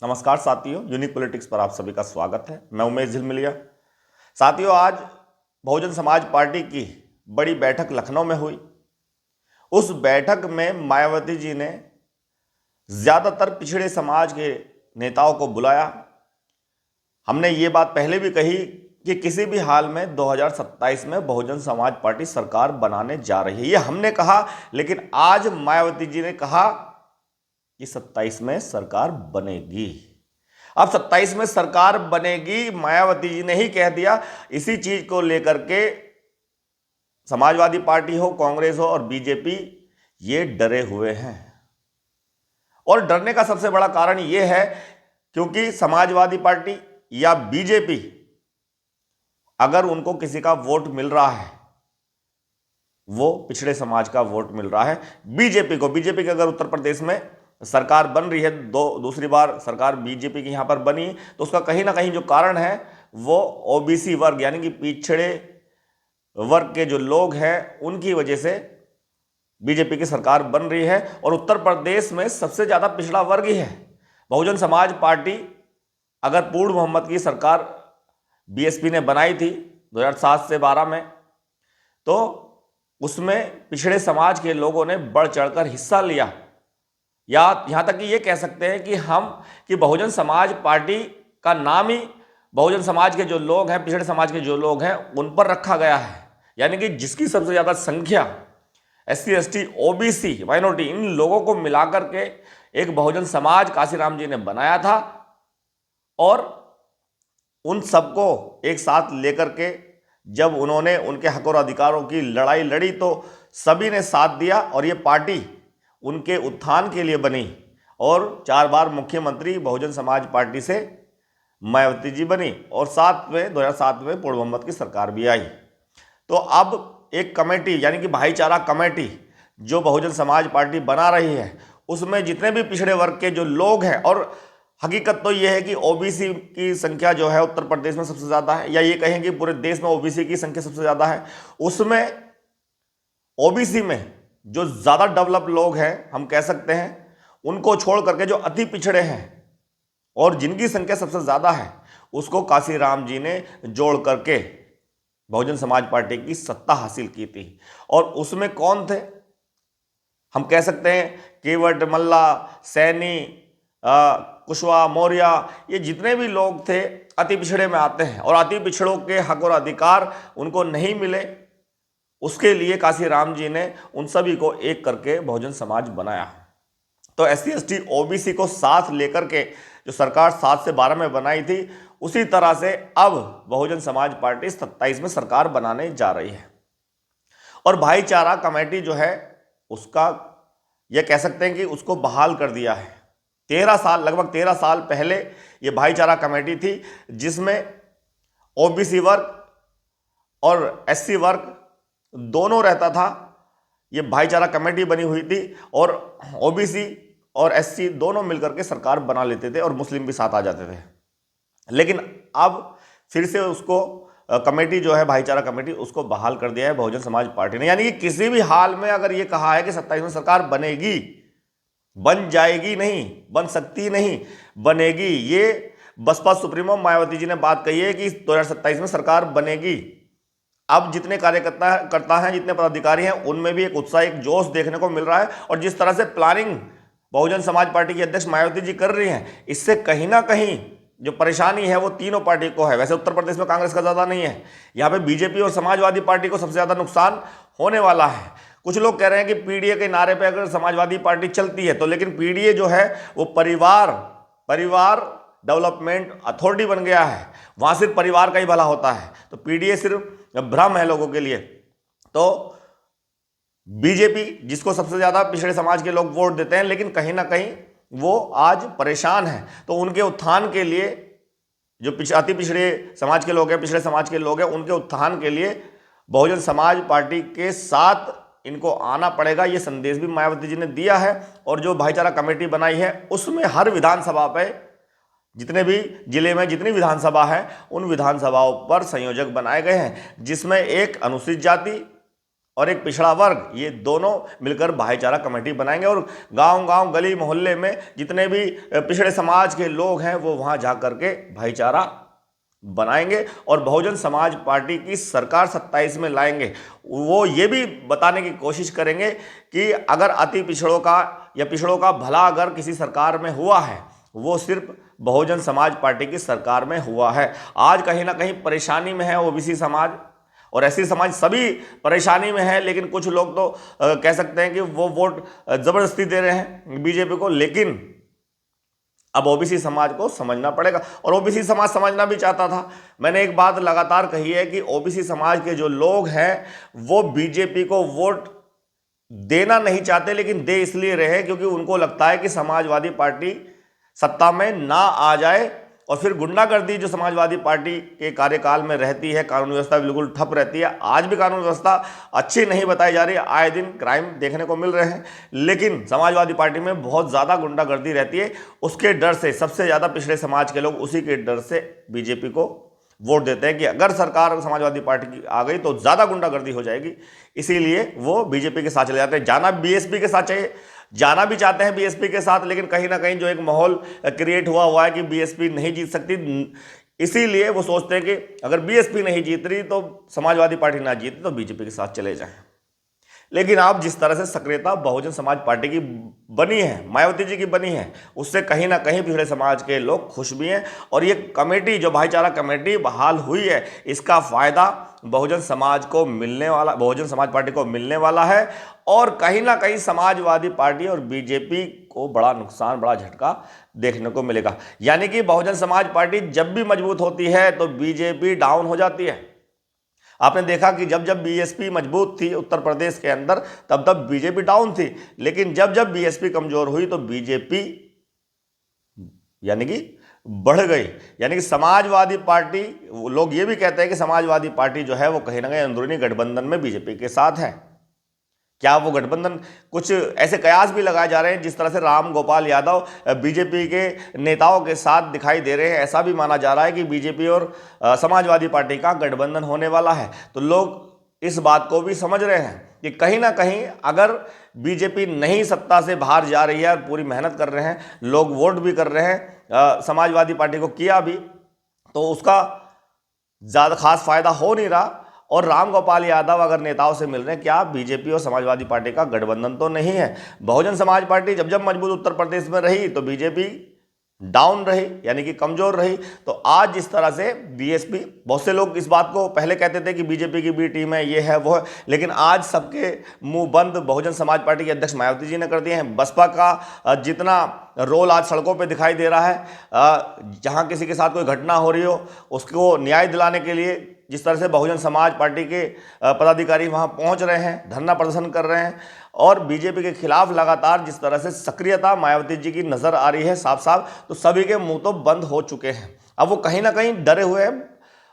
नमस्कार साथियों, unique politics पर आप सभी का स्वागत है। मैं उमेश झिलमिलिया। साथियों, आज बहुजन समाज पार्टी की बड़ी बैठक लखनऊ में हुई। उस बैठक में मायावती जी ने ज़्यादातर पिछड़े समाज के नेताओं को बुलाया। हमने ये बात पहले भी कही कि किसी भी हाल में 2027 में बहुजन समाज पार्टी सरकार बनाने जा रही है, ये हमने कहा। लेकिन आज मायावती जी ने कहा कि 27 में सरकार बनेगी। अब 27 में सरकार बनेगी, मायावती जी ने ही कह दिया। इसी चीज को लेकर के समाजवादी पार्टी हो, कांग्रेस हो और बीजेपी ये डरे हुए हैं। और डरने का सबसे बड़ा कारण यह है क्योंकि समाजवादी पार्टी या बीजेपी, अगर उनको किसी का वोट मिल रहा है, वो पिछड़े समाज का वोट मिल रहा है बीजेपी के अगर उत्तर प्रदेश में सरकार बन रही है, दूसरी बार सरकार बीजेपी की यहां पर बनी, तो उसका कहीं ना कहीं जो कारण है वो ओबीसी वर्ग यानी कि पिछड़े वर्ग के जो लोग हैं उनकी वजह से बीजेपी की सरकार बन रही है। और उत्तर प्रदेश में सबसे ज्यादा पिछड़ा वर्ग ही है। बहुजन समाज पार्टी अगर पूर्ण बहुमत की सरकार बीएसपी ने बनाई थी 2007 से 12 में, तो उसमें पिछड़े समाज के लोगों ने बढ़ चढ़कर हिस्सा लिया। या यहां तक कि ये कह सकते हैं कि बहुजन समाज पार्टी का नाम ही बहुजन समाज के जो लोग हैं, पिछड़े समाज के जो लोग हैं, उन पर रखा गया है। यानी कि जिसकी सबसे ज्यादा संख्या एससी एसटी ओबीसी माइनॉरिटी, इन लोगों को मिलाकर के एक बहुजन समाज काशीराम जी ने बनाया था। और उन सबको एक साथ लेकर के जब उन्होंने उनके हक और अधिकारों की लड़ाई लड़ी तो सभी ने साथ दिया और ये पार्टी उनके उत्थान के लिए बनी। और 4 बार मुख्यमंत्री बहुजन समाज पार्टी से मायावती जी बनी और 2007 में पूर्ण बहुमत की सरकार भी आई। तो अब एक कमेटी यानी कि भाईचारा कमेटी जो बहुजन समाज पार्टी बना रही है, उसमें जितने भी पिछड़े वर्ग के जो लोग हैं, और हकीकत तो यह है कि ओबीसी की संख्या जो है उत्तर प्रदेश में सबसे ज्यादा है, या ये कहें कि पूरे देश में ओबीसी की संख्या सबसे ज्यादा है। उसमें ओबीसी में जो ज्यादा डेवलप लोग हैं, हम कह सकते हैं, उनको छोड़ करके जो अति पिछड़े हैं और जिनकी संख्या सबसे ज्यादा है, उसको काशीराम जी ने जोड़ करके बहुजन समाज पार्टी की सत्ता हासिल की थी। और उसमें कौन थे? हम कह सकते हैं केवट, मल्ला, सैनी, कुशवाहा, मौर्य, ये जितने भी लोग थे अति पिछड़े में आते हैं और अति पिछड़ों के हक और अधिकार उनको नहीं मिले। उसके लिए काशीराम जी ने उन सभी को एक करके बहुजन समाज बनाया। तो एससी एसटी ओबीसी को साथ लेकर के जो सरकार 7 से 12 में बनाई थी, उसी तरह से अब बहुजन समाज पार्टी 27 में सरकार बनाने जा रही है। और भाईचारा कमेटी जो है उसका यह कह सकते हैं कि उसको बहाल कर दिया है। लगभग 13 साल पहले यह भाईचारा कमेटी थी जिसमें ओबीसी वर्ग और एससी वर्ग दोनों रहता था। ये भाईचारा कमेटी बनी हुई थी और ओबीसी और एससी दोनों मिलकर के सरकार बना लेते थे और मुस्लिम भी साथ आ जाते थे। लेकिन अब फिर से उसको कमेटी जो है भाईचारा कमेटी, उसको बहाल कर दिया है बहुजन समाज पार्टी ने। यानी कि किसी भी हाल में अगर ये कहा है कि 27 में सरकार बनेगी, बन जाएगी नहीं, बन सकती नहीं, बनेगी। ये बसपा सुप्रीमो मायावती जी ने बात कही है कि 2027 में सरकार बनेगी। अब जितने कार्यकर्ता हैं, जितने पदाधिकारी हैं, उनमें भी एक उत्साह, एक जोश देखने को मिल रहा है। और जिस तरह से प्लानिंग बहुजन समाज पार्टी की अध्यक्ष मायावती जी कर रही हैं, इससे कहीं ना कहीं जो परेशानी है वो तीनों पार्टी को है। वैसे उत्तर प्रदेश में कांग्रेस का ज्यादा नहीं है, यहाँ पे बीजेपी और समाजवादी पार्टी को सबसे ज्यादा नुकसान होने वाला है। कुछ लोग कह रहे हैं कि पीडीए के नारे पे अगर समाजवादी पार्टी चलती है तो, लेकिन पीडीए जो है वो परिवार डेवलपमेंट अथॉरिटी बन गया है, वहां सिर्फ परिवार का ही भला होता है। तो पीडीए सिर्फ भ्रम है लोगों के लिए। तो बीजेपी, जिसको सबसे ज्यादा पिछड़े समाज के लोग वोट देते हैं, लेकिन कहीं ना कहीं वो आज परेशान है। तो उनके उत्थान के लिए जो अति पिछड़े समाज के लोग हैं, पिछड़े समाज के लोग हैं, उनके उत्थान के लिए बहुजन समाज पार्टी के साथ इनको आना पड़ेगा। ये संदेश भी मायावती जी ने दिया है। और जो भाईचारा कमेटी बनाई है उसमें हर विधानसभा पे, जितने भी जिले में जितनी विधानसभा है, उन विधानसभाओं पर संयोजक बनाए गए हैं, जिसमें एक अनुसूचित जाति और एक पिछड़ा वर्ग, ये दोनों मिलकर भाईचारा कमेटी बनाएंगे और गांव गांव गली मोहल्ले में जितने भी पिछड़े समाज के लोग हैं वो वहां जा करके भाईचारा बनाएंगे और बहुजन समाज पार्टी की सरकार 27 में लाएंगे। वो ये भी बताने की कोशिश करेंगे कि अगर अति पिछड़ों का या पिछड़ों का भला अगर किसी सरकार में हुआ है, वो सिर्फ बहुजन समाज पार्टी की सरकार में हुआ है। आज कहीं ना कहीं परेशानी में है ओबीसी समाज और एससी समाज, सभी परेशानी में है, लेकिन कुछ लोग तो कह सकते हैं कि वो वोट जबरदस्ती दे रहे हैं बीजेपी को, लेकिन अब ओबीसी समाज को समझना पड़ेगा और ओबीसी समाज समझना भी चाहता था। मैंने एक बात लगातार कही है कि ओबीसी समाज के जो लोग हैं वो बीजेपी को वोट देना नहीं चाहते, लेकिन दे इसलिए रहे क्योंकि उनको लगता है कि समाजवादी पार्टी सत्ता में ना आ जाए और फिर गुंडागर्दी जो समाजवादी पार्टी के कार्यकाल में रहती है, कानून व्यवस्था बिल्कुल ठप रहती है। आज भी कानून व्यवस्था अच्छी नहीं बताई जा रही है, आए दिन क्राइम देखने को मिल रहे हैं, लेकिन समाजवादी पार्टी में बहुत ज़्यादा गुंडागर्दी रहती है। उसके डर से सबसे ज़्यादा पिछड़े समाज के लोग उसी के डर से बीजेपी को वोट देते हैं कि अगर सरकार समाजवादी पार्टी की आ गई तो ज़्यादा गुंडागर्दी हो जाएगी, इसीलिए वो बीजेपी के साथ चले जाते हैं। जाना बीएसपी के साथ चाहिए, जाना भी चाहते हैं बीएसपी के साथ, लेकिन कहीं ना कहीं जो एक माहौल क्रिएट हुआ है कि बीएसपी नहीं जीत सकती, इसीलिए वो सोचते हैं कि अगर बीएसपी नहीं जीत रही तो समाजवादी पार्टी ना जीती तो बीजेपी के साथ चले जाएं। लेकिन आप जिस तरह से सक्रियता बहुजन समाज पार्टी की बनी है, मायावती जी की बनी है, उससे कहीं ना कहीं पिछड़े समाज के लोग खुश भी हैं और ये कमेटी जो भाईचारा कमेटी बहाल हुई है, इसका फायदा बहुजन समाज को मिलने वाला, बहुजन समाज पार्टी को मिलने वाला है और कहीं ना कहीं समाजवादी पार्टी और बीजेपी को बड़ा नुकसान, बड़ा झटका देखने को मिलेगा। यानी कि बहुजन समाज पार्टी जब भी मजबूत होती है तो बीजेपी डाउन हो जाती है। आपने देखा कि जब जब बीएसपी मजबूत थी उत्तर प्रदेश के अंदर, तब तब बीजेपी डाउन थी, लेकिन जब जब बीएसपी कमजोर हुई तो बीजेपी यानी कि बढ़ गई। यानी कि समाजवादी पार्टी, लोग ये भी कहते हैं कि समाजवादी पार्टी जो है वो कहीं ना कहीं अंदरूनी गठबंधन में बीजेपी के साथ है। क्या वो गठबंधन, कुछ ऐसे कयास भी लगाए जा रहे हैं जिस तरह से राम गोपाल यादव बीजेपी के नेताओं के साथ दिखाई दे रहे हैं, ऐसा भी माना जा रहा है कि बीजेपी और समाजवादी पार्टी का गठबंधन होने वाला है। तो लोग इस बात को भी समझ रहे हैं कि कहीं ना कहीं अगर बीजेपी नहीं सत्ता से बाहर जा रही है और पूरी मेहनत कर रहे हैं, लोग वोट भी कर रहे हैं समाजवादी पार्टी को किया भी, तो उसका ज़्यादा खास फायदा हो नहीं रहा। और राम गोपाल यादव अगर नेताओं से मिल रहे हैं, क्या बीजेपी और समाजवादी पार्टी का गठबंधन तो नहीं है। बहुजन समाज पार्टी जब जब मजबूत उत्तर प्रदेश में रही तो बीजेपी डाउन रही, यानी कि कमजोर रही। तो आज जिस तरह से बीएसपी, बहुत से लोग इस बात को पहले कहते थे कि बीजेपी की बी टीम है, ये है वो है, लेकिन आज सबके मुंह बंद बहुजन समाज पार्टी के अध्यक्ष मायावती जी ने कर दिए हैं। बसपा का जितना रोल आज सड़कों पे दिखाई दे रहा है, जहां किसी के साथ कोई घटना हो रही हो उसको न्याय दिलाने के लिए जिस तरह से बहुजन समाज पार्टी के पदाधिकारी वहां पहुंच रहे हैं, धरना प्रदर्शन कर रहे हैं और बीजेपी के खिलाफ लगातार जिस तरह से सक्रियता मायावती जी की नजर आ रही है साफ साफ, तो सभी के मुंह तो बंद हो चुके हैं। अब वो कहीं ना कहीं डरे हुए हैं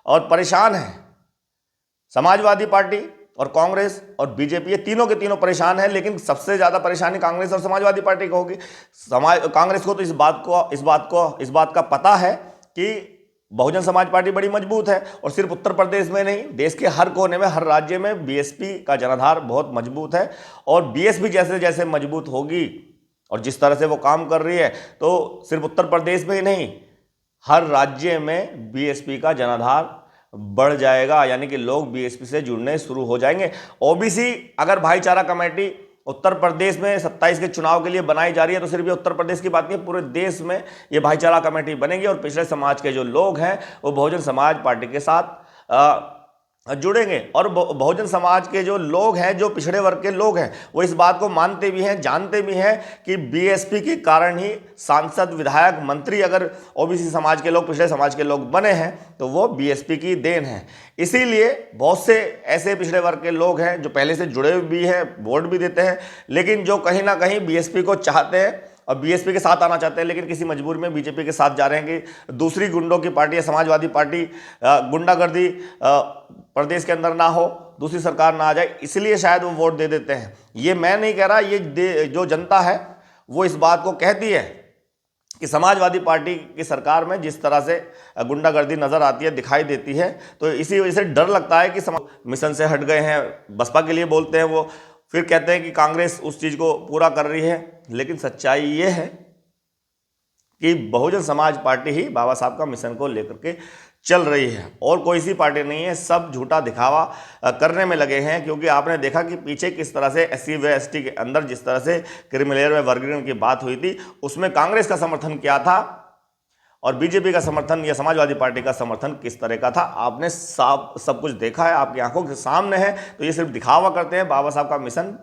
और परेशान हैं। समाजवादी पार्टी और कांग्रेस और बीजेपी, ये तीनों के तीनों परेशान हैं, लेकिन सबसे ज्यादा परेशानी कांग्रेस और समाजवादी पार्टी को होगी। कांग्रेस को तो इस बात का पता है कि बहुजन समाज पार्टी बड़ी मजबूत है और सिर्फ उत्तर प्रदेश में नहीं, देश के हर कोने में, हर राज्य में बीएसपी का जनाधार बहुत मजबूत है और बीएसपी जैसे जैसे मजबूत होगी और जिस तरह से वो काम कर रही है तो सिर्फ उत्तर प्रदेश में ही नहीं, हर राज्य में बीएसपी का जनाधार बढ़ जाएगा। यानी कि लोग बीएसपी से जुड़ने शुरू हो जाएंगे। ओबीसी अगर भाईचारा कमेटी उत्तर प्रदेश में 27 के चुनाव के लिए बनाई जा रही है तो सिर्फ ये उत्तर प्रदेश की बात नहीं है, पूरे देश में ये भाईचारा कमेटी बनेगी और पिछड़े समाज के जो लोग हैं वो बहुजन समाज पार्टी के साथ जुड़ेंगे। और बहुजन समाज के जो लोग हैं, जो पिछड़े वर्ग के लोग हैं, वो इस बात को मानते भी हैं, जानते भी हैं कि बीएसपी के कारण ही सांसद, विधायक, मंत्री अगर ओबीसी समाज के लोग, पिछड़े समाज के लोग बने हैं तो वो बीएसपी की देन है। इसीलिए बहुत से ऐसे पिछड़े वर्ग के लोग हैं जो पहले से जुड़े भी हैं, वोट भी देते हैं, लेकिन जो कहीं ना कहीं बीएसपी को चाहते हैं और बीएसपी के साथ आना चाहते हैं, लेकिन किसी मजबूरी में बीजेपी के साथ जा रहे हैं कि दूसरी गुंडों की पार्टी है समाजवादी पार्टी, गुंडागर्दी प्रदेश के अंदर ना हो, दूसरी सरकार ना आ जाए, इसलिए शायद वो वोट दे देते हैं। ये मैं नहीं कह रहा, ये जो जनता है वो इस बात को कहती है। कि समाजवादी पार्टी की सरकार में जिस तरह से गुंडागर्दी नजर आती है, दिखाई देती है, तो इसी वजह से डर लगता है कि मिशन से हट गए हैं, बसपा के लिए बोलते हैं वो, फिर कहते हैं कि कांग्रेस उस चीज को पूरा कर रही है। लेकिन सच्चाई ये है कि बहुजन समाज पार्टी ही बाबा साहब का मिशन को लेकर के चल रही है और कोई सी पार्टी नहीं है। सब झूठा दिखावा करने में लगे हैं, क्योंकि आपने देखा कि पीछे किस तरह से SC व ST के अंदर जिस तरह से क्रिमिलेयर में वर्गीकरण की बात हुई थी, उसमें कांग्रेस का समर्थन क्या था और बीजेपी का समर्थन या समाजवादी पार्टी का समर्थन किस तरह का था, आपने सब कुछ देखा है, आपकी आंखों के सामने है। तो ये सिर्फ दिखावा करते हैं। बाबा साहब का मिशन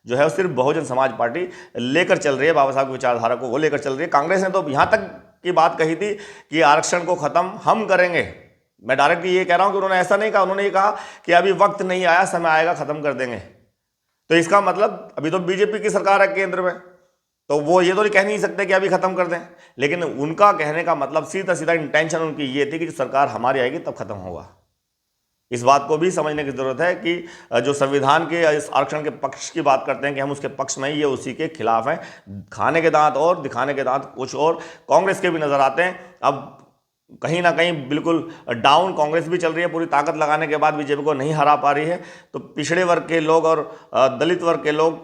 जो है वो सिर्फ बहुजन समाज पार्टी लेकर चल रही है, बाबा साहब की विचारधारा को वो लेकर चल रही है। कांग्रेस ने तो यहाँ तक की बात कही थी कि आरक्षण को खत्म हम करेंगे। मैं डायरेक्टली ये कह रहा हूं कि उन्होंने ऐसा नहीं कहा, उन्होंने ये कहा कि अभी वक्त नहीं आया, समय आएगा खत्म कर देंगे। तो इसका मतलब अभी तो बीजेपी की सरकार है केंद्र में, तो वो ये तो नहीं कह नहीं सकते कि अभी खत्म कर दें। लेकिन उनका कहने का मतलब सीधा सीधा इंटेंशन उनकी ये थी कि सरकार हमारी आएगी तब खत्म होगा। इस बात को भी समझने की जरूरत है कि जो संविधान के इस आरक्षण के पक्ष की बात करते हैं कि हम उसके पक्ष में, ये उसी के खिलाफ हैं। खाने के दांत और दिखाने के दांत कुछ और कांग्रेस के भी नजर आते हैं। अब कहीं ना कहीं बिल्कुल डाउन कांग्रेस भी चल रही है, पूरी ताकत लगाने के बाद बीजेपी को नहीं हरा पा रही है। तो पिछड़े वर्ग के लोग और दलित वर्ग के लोग,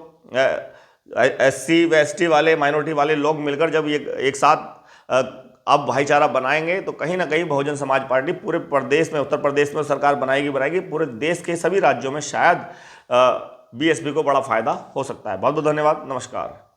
SC व ST वाले, माइनॉरिटी वाले लोग मिलकर जब ये एक साथ अब भाईचारा बनाएंगे तो कहीं ना कहीं बहुजन समाज पार्टी पूरे प्रदेश में, उत्तर प्रदेश में सरकार बनाएगी, पूरे देश के सभी राज्यों में शायद BSP को बड़ा फायदा हो सकता है। बहुत बहुत धन्यवाद, नमस्कार।